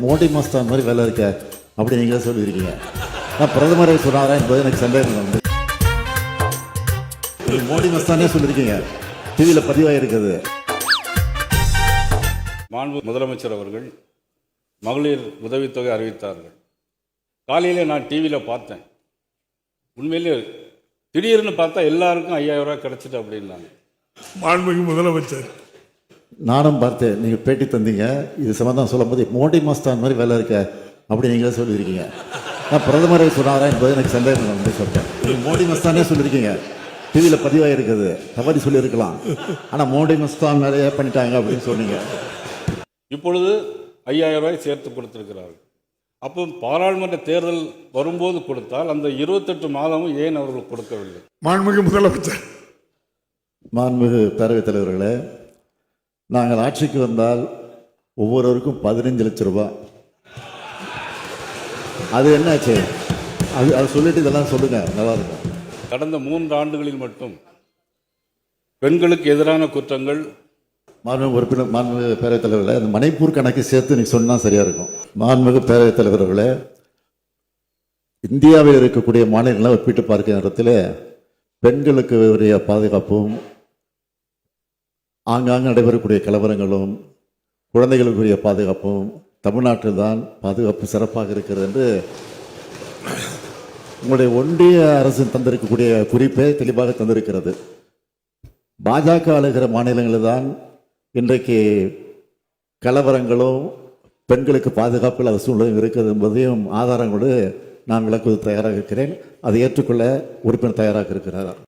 மோடி மஸ்தான் மாதிரி வேலை இருக்க அப்படி நீங்களே சொல்லியிருக்கீங்க. நான் பிரதமரை சொன்னாரா என்பது எனக்கு சந்தேகம் வந்து மோடி மஸ்தானே சொல்லியிருக்கீங்க, டிவியில் பதிவாயிருக்குது. மாண்பு முதலமைச்சர் அவர்கள் மகளிர் உதவித்தொகை அறிவித்தார்கள். காலையில் நான் டிவியில் பார்த்தேன். உண்மையிலே திடீர்னு பார்த்தா எல்லாருக்கும் 5000 ரூபாய் கிடைச்சிட்டு அப்படின்னாங்க. மாண்புமிகு முதலமைச்சர் நானும் பார்த்தேன், நீங்கள் பேட்டி தந்தீங்க. இது சம்பந்தம் சொல்லும் போது மோடி மஸ்தான் மாதிரி வேலை இருக்க அப்படி நீங்களே சொல்லியிருக்கீங்க. நான் பிரதமரை சொன்னாரா என்பது எனக்கு சந்தேகம் வந்து சொல்கிறேன். மோடி மஸ்தானே சொல்லியிருக்கீங்க, டிவியில் பதிவாயிருக்குது. தவறி சொல்லியிருக்கலாம், ஆனால் மோடி மஸ்தான் நிறைய பண்ணிட்டாங்க அப்படின்னு சொன்னீங்க. இப்பொழுது 5000 ரூபாய் சேர்த்து கொடுத்திருக்கிறார்கள். அப்போ பாராளுமன்ற தேர்தல் வரும்போது கொடுத்தால் அந்த 28 மாதமும் ஏன் அவர்கள் கொடுக்கவில்லை? மாண்புமிகு முதலமைச்சர் மாண்புமிகு பேரவைத் தலைவர்களே, நாங்கள் ஆட்சிக்கு வந்தால் ஒவ்வொருவருக்கும் 15 லட்சம் ரூபாய். அது என்னாச்சு? அது சொல்லிட்டு இதெல்லாம் சொல்லுங்க, நல்லா இருக்கும். கடந்த 3 ஆண்டுகளில் மட்டும் பெண்களுக்கு எதிரான குற்றங்கள் மாண்புமிகு உறுப்பினர், மாண்புமிகு பேரவைத் தலைவர்களே, அந்த மணிப்பூர் கணக்கு சேர்த்து நீ சொன்னா சரியா இருக்கும். மாண்புமிகு பேரவைத் தலைவர்களே, இந்தியாவில் இருக்கக்கூடிய மாநிலங்களை ஒப்பிட்டு பார்க்கிற இடத்துல பெண்களுக்கு உரிய பாதுகாப்பும் ஆங்காங்கு நடைபெறக்கூடிய கலவரங்களும் குழந்தைகளுக்குரிய பாதுகாப்பும் தமிழ்நாட்டில் தான் பாதுகாப்பு சிறப்பாக இருக்கிறது என்று உங்களுடைய ஒன்றிய அரசு தந்திருக்கக்கூடிய குறிப்பை தெளிவாக தந்திருக்கிறது. பாஜக ஆளுகிற மாநிலங்களில் தான் இன்றைக்கு கலவரங்களும் பெண்களுக்கு பாதுகாப்பு இல்லாத சூழ்நிலை இருக்கிறது என்பதையும் ஆதாரங்களோடு நான் விளக்குவது தயாராக இருக்கிறேன். அதை ஏற்றுக்கொள்ள உறுப்பினர் தயாராக இருக்கிறார்.